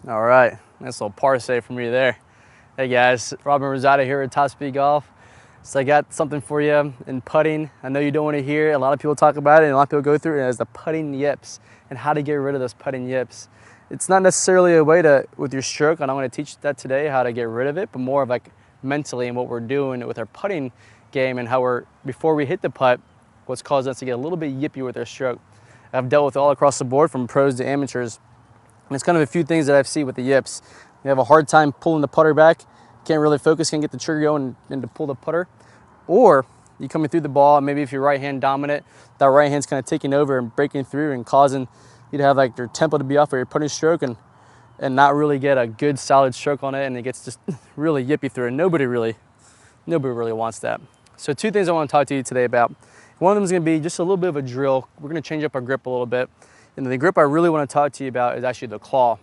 All right, nice little par save from me there. Hey guys, Robin Rosado here at Top Speed Golf. So I got something for you in putting. I know you don't want to hear it. A lot of people talk about it and a lot of people go through it as the putting yips and how to get rid of those putting yips. It's not necessarily a way to, with your stroke, and I'm going to teach that today, how to get rid of it, but more of like mentally and what we're doing with our putting game and how we're, before we hit the putt, what's caused us to get a little bit yippy with our stroke. I've dealt with it all across the board from pros to amateurs. And it's kind of a few things that I've seen with the yips. You have a hard time pulling the putter back, can't really focus, can't get the trigger going and to pull the putter. Or you coming through the ball, maybe if you're right hand dominant, that right hand's kind of taking over and breaking through and causing you to have like your tempo to be off of your putting stroke and not really get a good solid stroke on it, and it gets just really yippy through it. Nobody really wants that. So two things I want to talk to you today about. One of them is going to be just a little bit of a drill. We're going to change up our grip a little bit. And the grip I really want to talk to you about is actually the claw.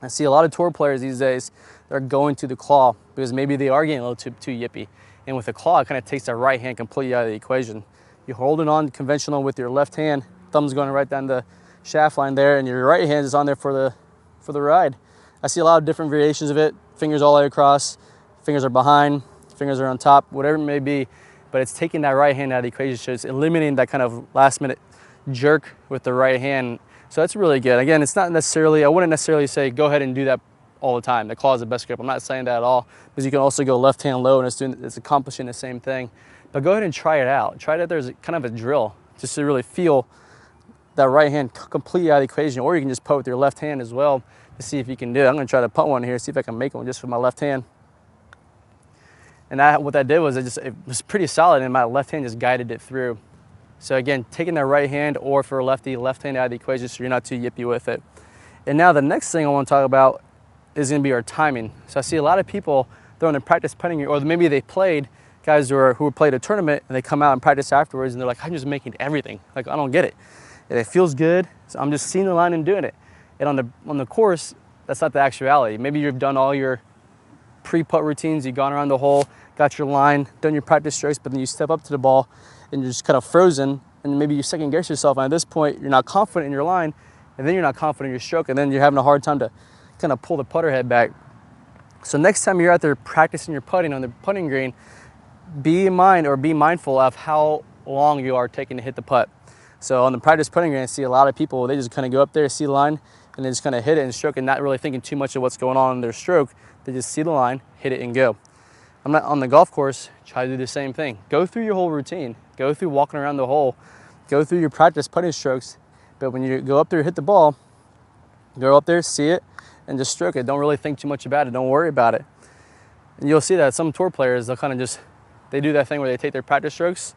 I see a lot of tour players these days that are going to the claw because maybe they are getting a little too yippy. And with the claw, it kind of takes that right hand completely out of the equation. You're holding on conventional with your left hand, thumb's going right down the shaft line there, and your right hand is on there for the ride. I see a lot of different variations of it. Fingers all the way across, fingers are behind, fingers are on top, whatever it may be. But it's taking that right hand out of the equation, so it's eliminating that kind of last minute jerk with the right hand. So that's really good. Again, it's not necessarily, I wouldn't necessarily say go ahead and do that all the time. The claw is the best grip. I'm not saying that at all, because you can also go left hand low and it's accomplishing the same thing. But go ahead and try it out. Try it out. There's kind of a drill just to really feel that right hand completely out of the equation, or you can just putt with your left hand as well to see if you can do it. I'm going to try to putt one here, see if I can make one just with my left hand. And what that did was it was pretty solid, and my left hand just guided it through. So again, taking that right hand, or for a lefty, left hand out of the equation so you're not too yippy with it. And now the next thing I want to talk about is going to be our timing. So I see a lot of people, they're on their practice putting, or maybe they played, guys who played a tournament, and they come out and practice afterwards, and they're like, I'm just making everything. Like, I don't get it. And it feels good, so I'm just seeing the line and doing it. And on the course, that's not the actuality. Maybe you've done all your pre-putt routines, you've gone around the hole, got your line, done your practice strokes, but then you step up to the ball and you're just kind of frozen, and maybe you second guess yourself, and at this point you're not confident in your line, and then you're not confident in your stroke, and then you're having a hard time to kind of pull the putter head back. So next time you're out there practicing your putting on the putting green, be mindful of how long you are taking to hit the putt. So on the practice putting green, I see a lot of people, they just kind of go up there, see the line, and they just kind of hit it and stroke, and not really thinking too much of what's going on in their stroke. They just see the line, hit it, and go. I'm not on the golf course, try to do the same thing. Go through your whole routine. Go through walking around the hole. Go through your practice putting strokes. But when you go up there, hit the ball, go up there, see it, and just stroke it. Don't really think too much about it. Don't worry about it. And you'll see that some tour players, they'll kind of they do that thing where they take their practice strokes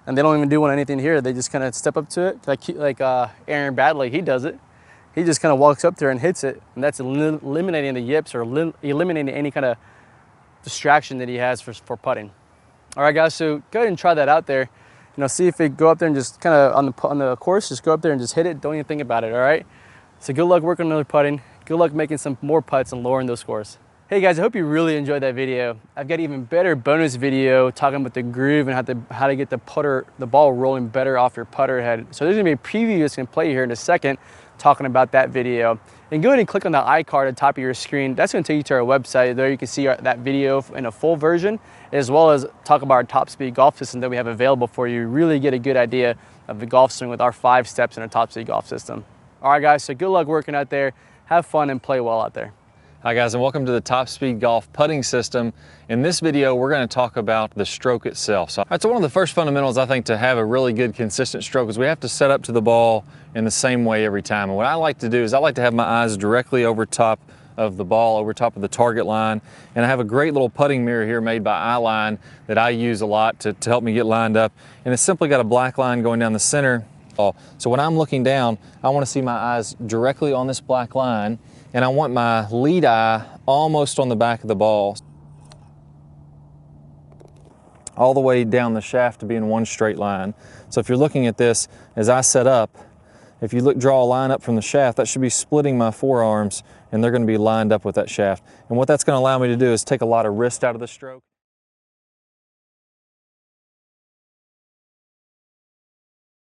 and they don't even do anything here. They just kind of step up to it. Like Aaron Badley, he does it. He just kind of walks up there and hits it. And that's eliminating the yips, or eliminating any kind of distraction that he has for putting. All right, guys, so go ahead and try that out there. See if you go up there and just kind of on the course, just go up there and just hit it. Don't even think about it, all right? So good luck working on another putting. Good luck making some more putts and lowering those scores. Hey guys, I hope you really enjoyed that video. I've got an even better bonus video talking about the groove and how to get the ball rolling better off your putter head. So there's gonna be a preview that's gonna play here in a second talking about that video. And go ahead and click on the iCard at the top of your screen. That's gonna take you to our website. There you can see that video in a full version, as well as talk about our Top Speed golf system that we have available for you. Really get a good idea of the golf swing with our 5 steps in our Top Speed golf system. All right, guys, so good luck working out there. Have fun and play well out there. Hi guys, and welcome to the Top Speed Golf putting system. In this video, we're going to talk about the stroke itself. So one of the first fundamentals, I think, to have a really good consistent stroke is we have to set up to the ball in the same way every time. And what I like to do is I like to have my eyes directly over top of the ball, over top of the target line. And I have a great little putting mirror here made by Eyeline that I use a lot to help me get lined up. And it's simply got a black line going down the center. So when I'm looking down, I want to see my eyes directly on this black line, and I want my lead eye almost on the back of the ball, all the way down the shaft to be in one straight line. So if you're looking at this, as I set up, if you draw a line up from the shaft, that should be splitting my forearms, and they're going to be lined up with that shaft. And what that's going to allow me to do is take a lot of wrist out of the stroke.